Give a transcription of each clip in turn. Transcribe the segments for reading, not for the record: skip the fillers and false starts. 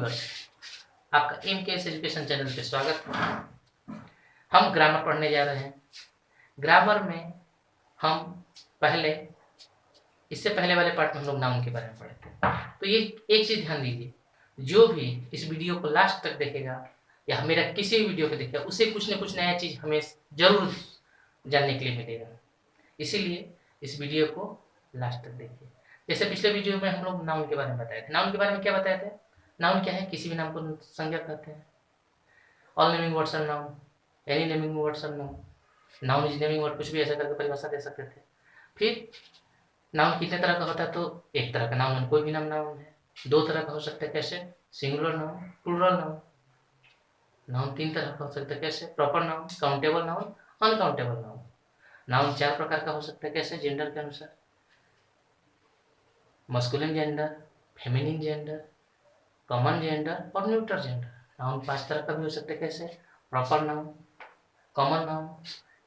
Viewers, आपका MKS education channel पे स्वागत। हम ग्रामर पढ़ने जा रहे हैं। ग्रामर में हम इससे पहले वाले पार्ट में हम लोग नाउन के बारे में पढ़े थे। तो ये एक चीज ध्यान दीजिए, जो भी इस वीडियो को लास्ट तक देखेगा या मेरा किसी भी वीडियो को देखेगा, उसे कुछ न कुछ नया चीज हमें जरूर जानने के लिए मिलेगा। इसीलिए इस वीडियो को लास्ट तक देखिए। जैसे पिछले वीडियो में हम लोग नाउन के बारे में बताए थे। नाउन के बारे में क्या बताए थे? नाउन क्या है? किसी भी नाम को संज्ञा कहते हैं। All naming words are noun, any naming words are noun, noun is naming word, कुछ भी ऐसा करके परिभाषा दे सकते थे। फिर नाउन कितने तरह का होता है? तो एक तरह का नाउन कोई भी नाउन है। दो तरह का हो सकता है, कैसे? Singular noun, plural noun. Noun तीन तरह का हो सकता है, कैसे? Proper noun, countable noun, uncountable noun. Noun चार प्रकार का हो सकता है, कैसे? जेंडर के अनुसार, masculine gender, feminine gender, common gender और न्यूट्रल जेंडर। नाउन पांच तरह का भी हो सकता है, कैसे? Proper noun, common noun,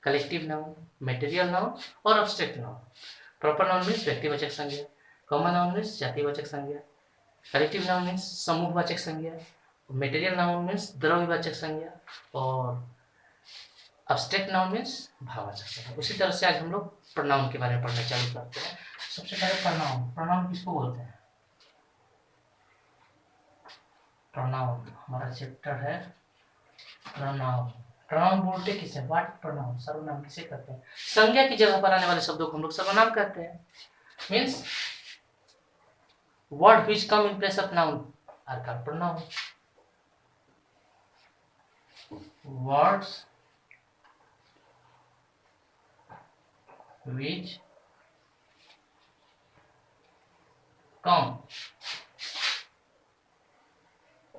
collective noun, material noun और abstract noun. Proper noun means व्यक्तिवाचक संज्ञा, कॉमन नाउन मीन्स जातिवाचक संज्ञा, कलेक्टिव नाउन मीन्स समूहवाचक संज्ञा, मटेरियल नाउन मीन्स द्रव्यवाचक संज्ञा और एब्स्ट्रैक्ट नाउन मीन्स भाववाचक संज्ञा। उसी तरह से आज हम लोग प्रोनाउन के बारे में पढ़ना चालू करते हैं। सबसे पहले प्रोनाउन। प्रोनाउन किसको बोलते हैं? प्रोनाउन हमारा चैप्टर है प्रोनाउन। प्रोनाउन बोलते किसे? व्हाट प्रोनाउन, सर्वनाम किसे कहते हैं? संज्ञा की जगह पर आने वाले शब्दों को हम लोग सर्वनाम कहते हैं। Means word which come in place of noun are called pronoun. Words which come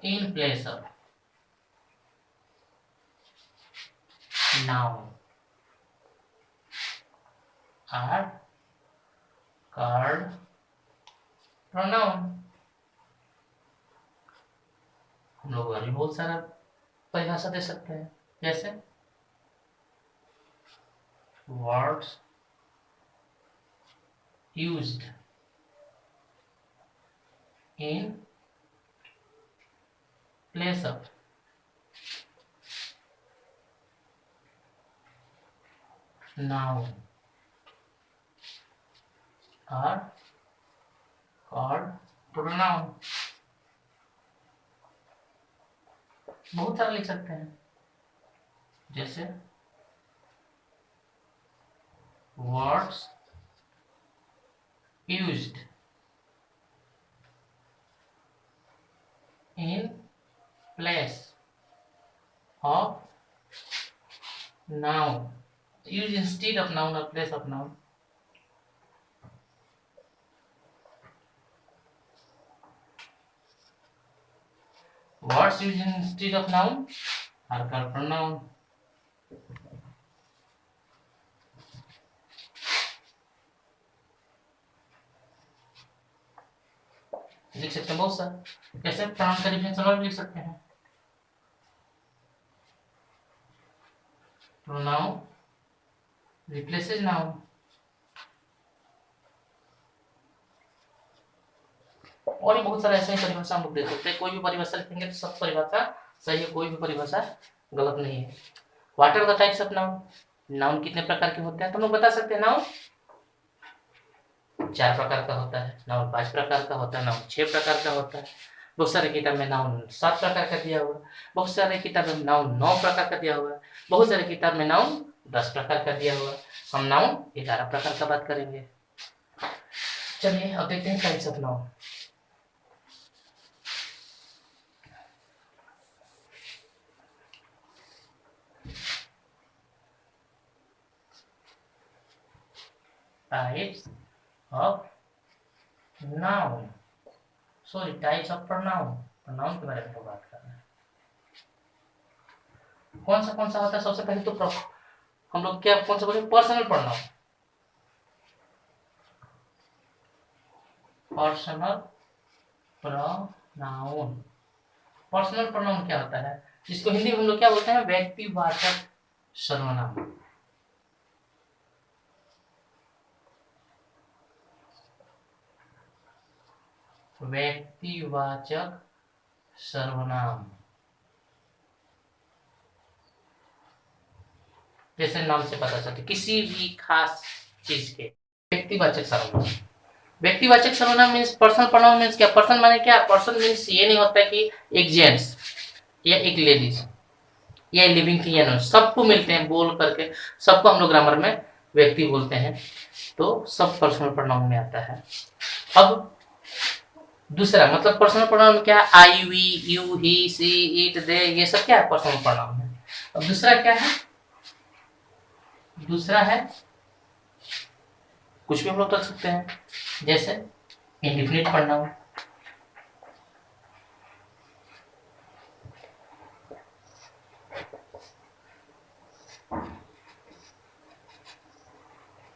in place of noun are called pronoun। हम लोग और भी बहुत सारा परिभाषा दे सकते हैं, जैसे words used in place of noun are called pronoun। बहुत सारा लिख सकते हैं, जैसे words used in place of noun, used instead of noun or place of noun। Words used instead of noun are called pronoun। लिख सकते हैं बहुत सारे, कैसे? प्रोनाउन का डिफिनेशन और लिख सकते हैं। Pronoun replaces noun. और भी बहुत सारे ऐसे ही परिभाषा हम लोग दे सकते हैं। कोई भी परिभाषा लिखेंगे तो सब परिभाषा सही है, कोई भी परिभाषा गलत नहीं है। What are the types of noun? Noun कितने प्रकार के होते हैं? तो हम लोग बता सकते हैं। नाउन चार प्रकार का होता है, नाउन पांच प्रकार का होता है, नाउन छह प्रकार का होता है। बहुत सारे किताब में नाउन 7 प्रकार का दिया हुआ है, बहुत सारे किताब में नाउन 9 प्रकार का दिया हुआ है, बहुत सारे किताब में नाउन 10 प्रकार का दिया हुआ है। हम नाउन 11 प्रकार का बात करेंगे। चलिए अब देखते हैं types of noun. Types of noun, sorry types of pronoun. Pronoun के बारे में तो बात कर रहे हैं। कौन सा होता है? सबसे पहले तो हम लोग क्या कौन सा बोले? Personal pronoun. Personal pronoun. Personal pronoun क्या होता है? जिसको हिंदी में हम लोग क्या बोलते हैं? व्यक्तिवाचक सर्वनाम। व्यक्तिवाचक सर्वनाम, जैसे नाम से पता चलता है किसी भी खास चीज के। व्यक्तिवाचक सर्वनाम, व्यक्तिवाचक सर्वनाम मीन्स पर्सनल प्रोनाउन मीन्स क्या? पर्सन माने क्या? पर्सन मीन्स ये नहीं होता कि एक जेंट्स या एक लेडीज या लिविंग थिंग या नॉन, सबको मिलते हैं बोल करके, सबको हम लोग ग्रामर में व्यक्ति बोलते हैं, तो सब पर्सनल प्रोनाउन में आता है। अब दूसरा मतलब पर्सनल प्रोनाउन क्या है? I, we, you, he, she, it, they, ये सब क्या है? पर्सनल प्रोनाउन है। अब दूसरा क्या है? दूसरा है कुछ भी हम लोग रख सकते हैं, जैसे indefinite pronoun,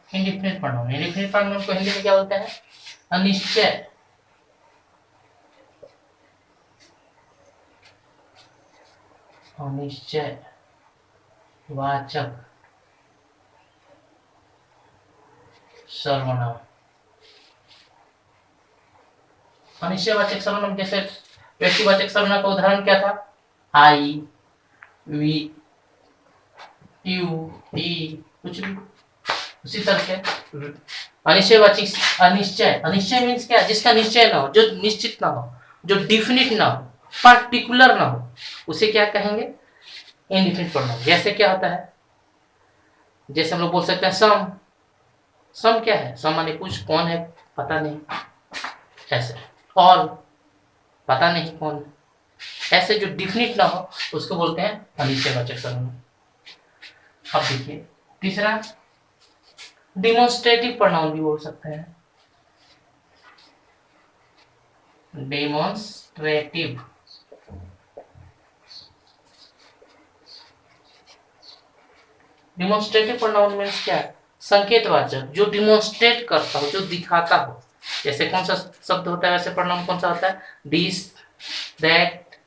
indefinite pronoun, indefinite pronoun को हिंदी में क्या बोलते हैं? अनिश्चय, अनिश्चय वाचक सर्वनाम। अनिश्चयवाचक सर्वनाम जैसे व्यक्तिवाचक सर्वनाम का उदाहरण क्या था? आई, वी, यू, ही, कुछ भी। उसी तरह से अनिश्चयवाचक, अनिश्चय, अनिश्चय मीन्स क्या? जिसका निश्चय ना हो, जो निश्चित ना हो, जो डिफिनिट ना हो, पर्टिकुलर ना हो, उसे क्या कहेंगे? Indefinite pronoun. जैसे क्या होता है? जैसे हम लोग बोल सकते हैं सम, सम क्या है? सम माने कुछ, कौन है पता नहीं, ऐसे, और पता नहीं कौन है, ऐसे जो डिफिनिट ना हो उसको बोलते हैं अनिश्चयवाचक सर्वनाम। अब देखिए तीसरा, डिमोन्स्ट्रेटिव प्रोनाउन भी बोल सकते हैं, डेमोन्स्ट्रेटिव, डिमोन्स्ट्रेटिव प्रोनाउन मीन्स क्या है? संकेतवाचक, जो डिमोन्स्ट्रेट करता हो, जो दिखाता हो। जैसे कौन सा शब्द होता है वैसे प्रोनाउन कौन सा होता है? दिस, दैट,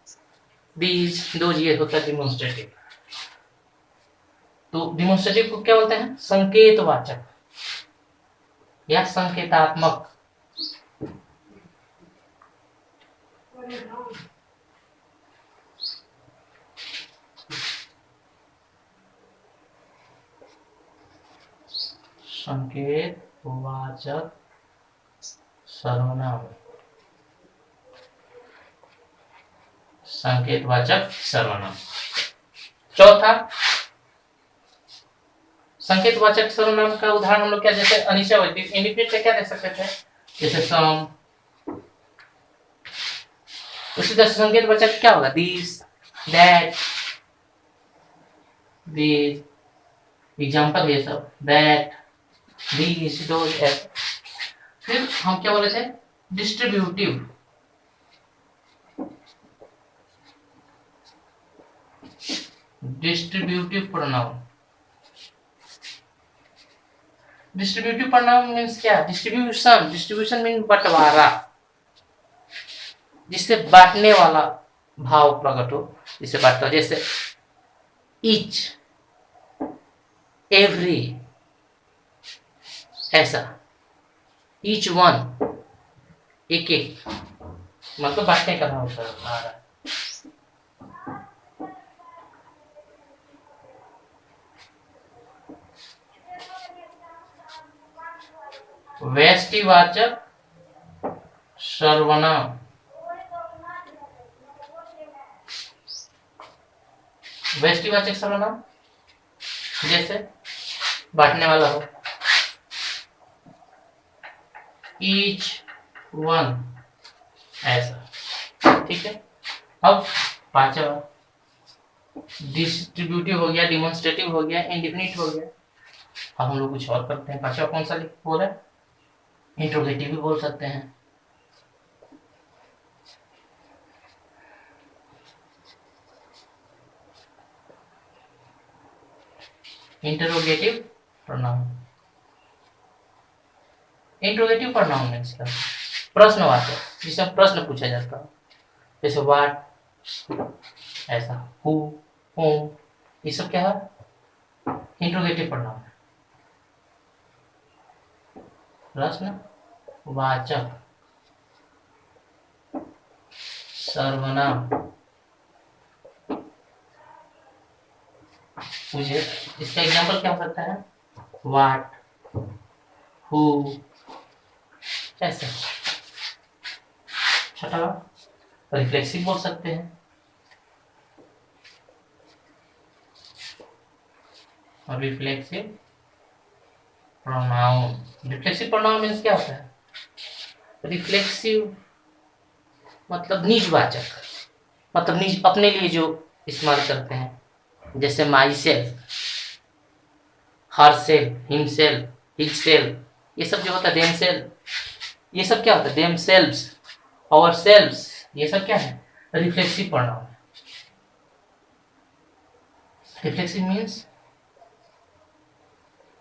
दीज, दोज, ये होता है डिमोन्स्ट्रेटिव। तो डिमोन्स्ट्रेटिव को क्या बोलते हैं? संकेतवाचक या संकेतात्मक। संकेतवाचक सर्वनाम, संकेतवाचक सर्वनाम। चौथा, संकेतवाचक सर्वनाम का उदाहरण हम लोग क्या, जैसे अनिश्चयवाचक, इंडिफिनिट का क्या दे सकते थे? जैसे सम। उसी तरह से संकेतवाचक क्या होगा? दिस, दैट, दिस, एग्जाम्पल ये सब, दैट, दिस, दोज, ऐसे। फिर हम क्या बोले थे? Distributive, distributive pronoun. Distributive pronoun means क्या? डिस्ट्रीब्यूशन, डिस्ट्रीब्यूशन मीन बंटवारा, जिससे बांटने वाला भाव प्रकट हो, जिससे बांटता हो। जैसे ईच, एवरी, ऐसा, ईच वन, एक एक, मतलब बांटने का भाव आ रहा है। व्यष्टिवाचक सर्वनाम, व्यष्टिवाचक सर्वनाम जैसे बांटने वाला हो, ईच वन, ऐसा। ठीक है। अब पांचवा, डिस्ट्रीब्यूटिव हो गया, डिमोन्स्ट्रेटिव हो गया, इंडिफिनिट हो गया। अब हम लोग कुछ और करते हैं। पांचवा कौन सा बोला? इंट्रोगेटिव भी बोल सकते हैं। Interrogative pronoun, interrogative pronoun means क्या? प्रश्नवाचक, जिससे प्रश्न पूछा जाता है, जैसे व्हाट, ऐसा, हु, होम, ये सब क्या है? इंट्रोगेटिव प्रोनाउन, प्रश्नवाचक सर्वनाम। मुझे इसका एग्जांपल क्या हो सकता है? व्हाट, हु, ऐसे। छठा रिफ्लेक्सिव बोल सकते हैं। Reflexive pronoun. Reflexive pronoun means क्या होता है? रिफ्लेक्सिव मतलब निजवाचक, मतलब निज अपने लिए जो इस्तेमाल करते हैं, जैसे my self, her self, him self, his self, ये सब जो होता है, देम सेल्फ, ये सब क्या होता है? देम सेल्व्स, आवर सेल्व्स, ये सब क्या है? Reflexive pronoun. रिफ्लेक्सिव मीन्स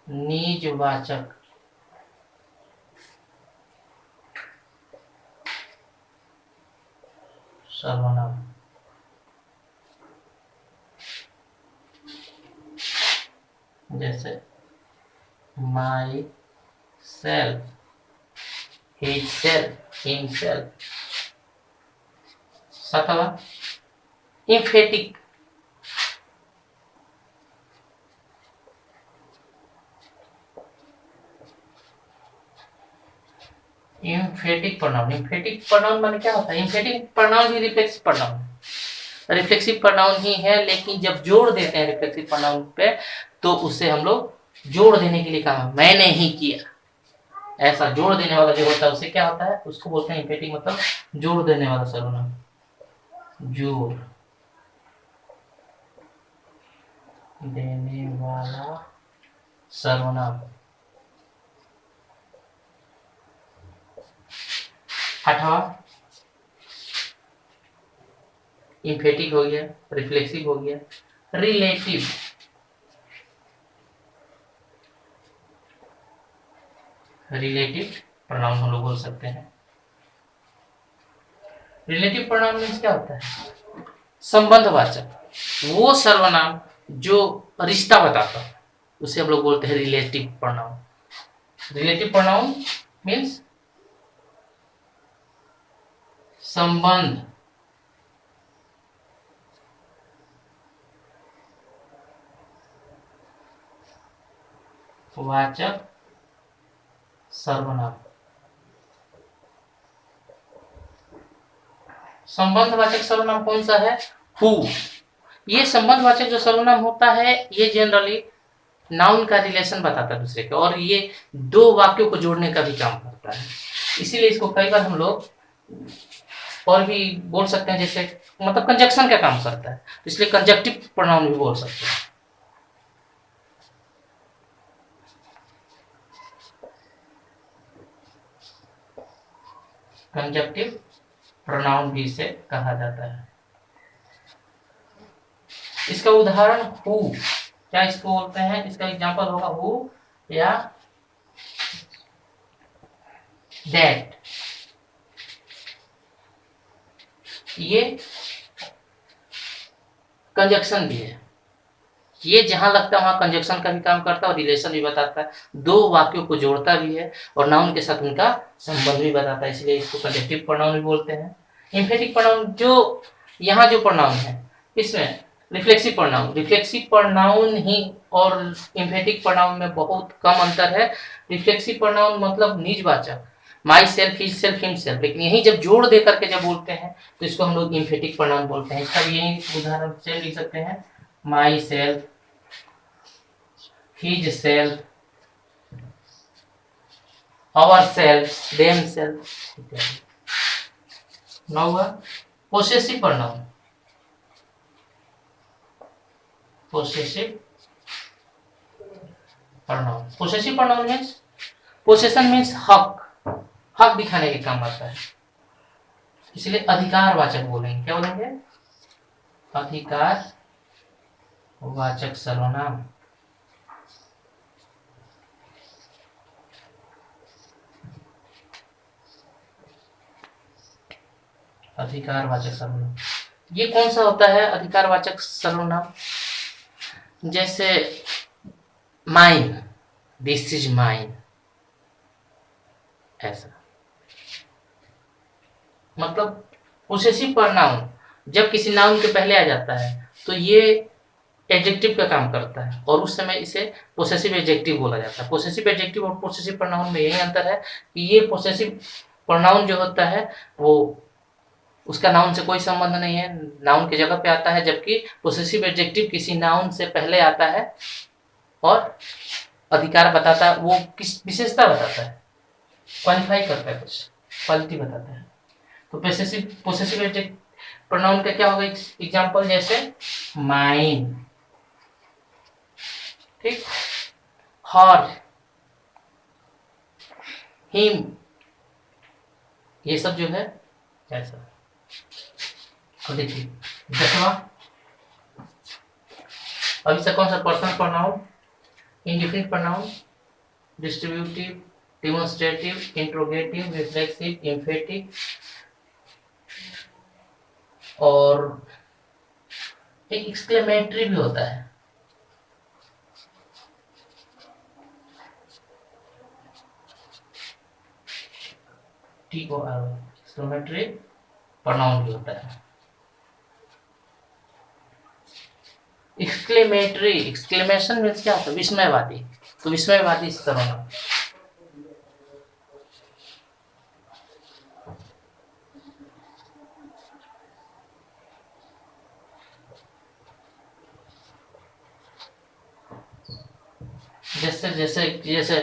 निजवाचक। सर्वनाम। जैसे myself, his self, himself. सातवां emphatic. Emphatic pronoun. Emphatic pronoun माने क्या होता है? इम्फेटिक प्रोनाउन भी रिफ्लेक्सिव प्रोनाउन, रिफ्लेक्सिव प्रोनाउन ही है, लेकिन जब जोड़ देते हैं रिफ्लेक्सिव प्रोनाउन पे तो उसे हम लोग जोड़ देने के लिए कहा, मैंने ही किया, ऐसा जोड़ देने वाला जो होता है उसे क्या होता है? उसको बोलते हैं इम्फेटिक, मतलब जोड़ देने वाला सर्वनाम। जोड़ देने वाला सर्वनाम। आठवां इम्फेटिक हो गया, रिफ्लेक्सिव हो गया, रिलेटिव। रिलेटिव प्रोनाउन हम लोग बोल सकते हैं। रिलेटिव प्रोनाउन मीन्स क्या होता है? संबंधवाचक, वो सर्वनाम जो रिश्ता बताता है उसे हम लोग बोलते हैं relative pronoun. Relative pronoun means संबंध वाचक सर्वनाम। संबंधवाचक सर्वनाम कौन सा है? हु। ये संबंधवाचक जो सर्वनाम होता है ये जनरली नाउन का रिलेशन बताता है दूसरे के, और ये दो वाक्यों को जोड़ने का भी काम करता है। इसीलिए इसको कई बार हम लोग और भी बोल सकते हैं, जैसे मतलब कंजक्शन का काम करता है, इसलिए कंजक्टिव प्रोनाउन भी बोल सकते हैं। कंजक्टिव प्रोनाउन भी इसे कहा जाता है। इसका उदाहरण हु, क्या इसको बोलते हैं? इसका एग्जांपल होगा हु या दैट। ये कंजक्शन भी है, ये जहां लगता है वहां कंजक्शन का भी काम करता है और रिलेशन भी बताता है, दो वाक्यों को जोड़ता भी है और नाउन के साथ उनका संबंध भी बताता है, इसलिए इसको कंजक्टिव प्रोनाउन भी बोलते हैं। इम्फेटिक प्रोनाउन जो यहाँ जो प्रोनाउन है इसमें रिफ्लेक्सिव प्रोनाउन, रिफ्लेक्सिव प्रोनाउन ही और इम्फेटिक प्रोनाउन में बहुत कम अंतर है। रिफ्लेक्सिव प्रोनाउन मतलब निजवाचक, myself, his self, himself, लेकिन यही जब जोड़ दे करके जब बोलते हैं तो इसको हम लोग इम्फेटिक प्रोनाउन बोलते हैं। इसका भी यही उदाहरण से लिख सकते हैं, my self, his self, ourselves, themselves इत्यादि। नौवा possessive pronoun. Possessive pronoun, possessive pronoun means possession means हक, हक दिखाने के काम आता है, इसलिए अधिकारवाचक बोलेंगे। क्या बोलेंगे? अधिकार वाचक सर्वनाम। अधिकारवाचक सर्वनाम ये कौन सा होता है? अधिकारवाचक सर्वनाम जैसे माइन, दिस इज माइन, ऐसा मतलब पोसेसिव प्रोनाउन जब किसी नाउन के पहले आ जाता है तो ये एडजेक्टिव का काम करता है और उस समय इसे पोसेसिव एडजेक्टिव बोला जाता है। पोसेसिव एडजेक्टिव और पोसेसिव प्रोनाउन में यही अंतर है कि ये पोसेसिव प्रोनाउन जो होता है वो उसका नाउन से कोई संबंध नहीं है, नाउन की जगह पे आता है, जबकि पोसेसिव एडजेक्टिव किसी नाउन से पहले आता है और अधिकार बताता है, वो किस विशेषता बताता है, क्वालिफाई करता है, कुछ क्वालिटी बताता है। तो पोसेसिव एडजेक्टिव प्रोनाउन का क्या होगा एग्जांपल, जैसे माइन, ठीक, हर, हिम, ये सब जो है ऐसा। अब देखिए 10वां, अब इसका कौन सा personal pronoun, indefinite pronoun, distributive, demonstrative, interrogative, reflexive, emphatic और एक एक्सक्लेमेटरी भी होता है। TOR एक्सक्लेमेटरी प्रोनाउन भी होता है। एक्सक्लेमेटरी, एक्सक्लेमेशन मीन्स क्या होता है, विस्मयवादी, तो विस्मयवादी इस तरह ना। जैसे जैसे जैसे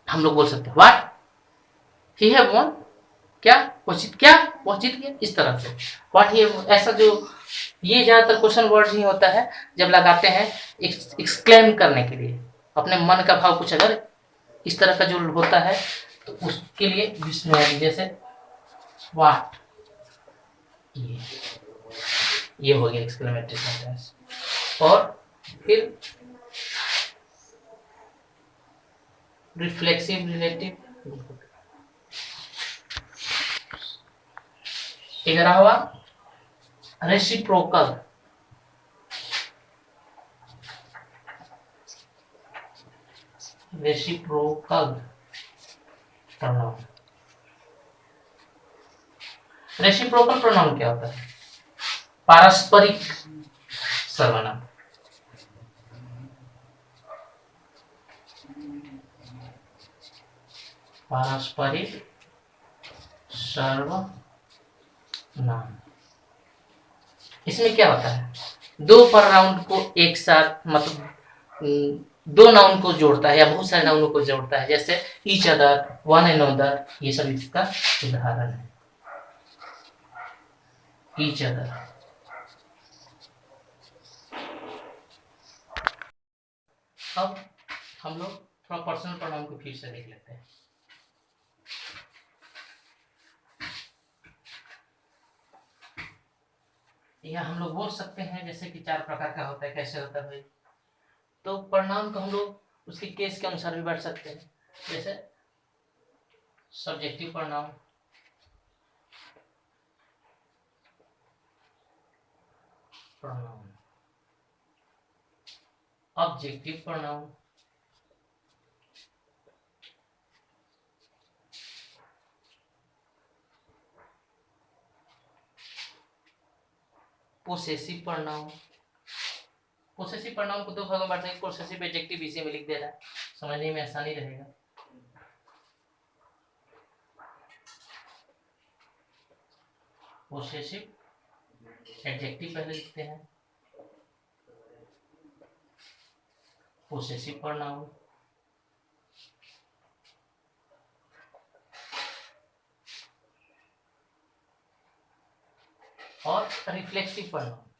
हम लोग बोल सकते हैं व्हाट ही हैव वन, क्या वो जीत गया, इस तरह से व्हाट ही, ऐसा जो ये ज्यादातर क्वेश्चन वर्ड ही होता है जब लगाते हैं एक्सक्लेम करने के लिए, अपने मन का भाव कुछ अगर इस तरह का जो होता है तो उसके लिए विस्मय, जैसे व्हाट, ये हो गया एक्सक्लेमेटरी सेंटेंस। और फिर रिफ्लेक्सिव रिलेटिव, 11वां reciprocal, reciprocal pronoun. Reciprocal pronoun क्या होता है, पारस्परिक सर्वनाम, पारस्परिक सर्वनाम। इसमें क्या होता है, दो प्रोनाउन को एक साथ, मतलब दो नाउन को जोड़ता है या बहुत सारे नाउनों को जोड़ता है, जैसे each other, one and other, ये सब इसका उदाहरण है। Each other. अब हम लोग थोड़ा पर्सनल प्रोनाउन को फिर से देख लेते हैं। यह हम लोग बोल सकते हैं जैसे कि 4 प्रकार का होता है, कैसे होता है भाई, तो प्रोनाउन को हम लोग उसके केस के अनुसार भी बांट सकते हैं, जैसे subjective pronoun, objective pronoun, possessive pronoun. Possessive pronoun को दो भागों में बांटते हैं, पोसेसिव एडजेक्टिव इसी में लिख दे रहा है, समझने में आसानी रहेगा। पोसेसिव एडजेक्टिव पहले लिखते हैं, पोसेसिव प्रोनाउन, और रिफ्लेक्सिव प्रोनाउन।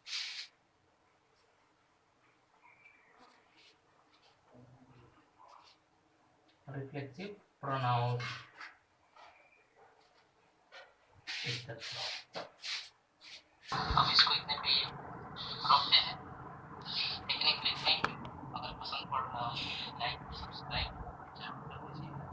रिफ्लेक्सिव प्रोनाउन इस तरह से। हम इसको इतने पे रोकते हैं। Technically thank you. अगर पसंद पड़ रहा है लाइक सब्सक्राइब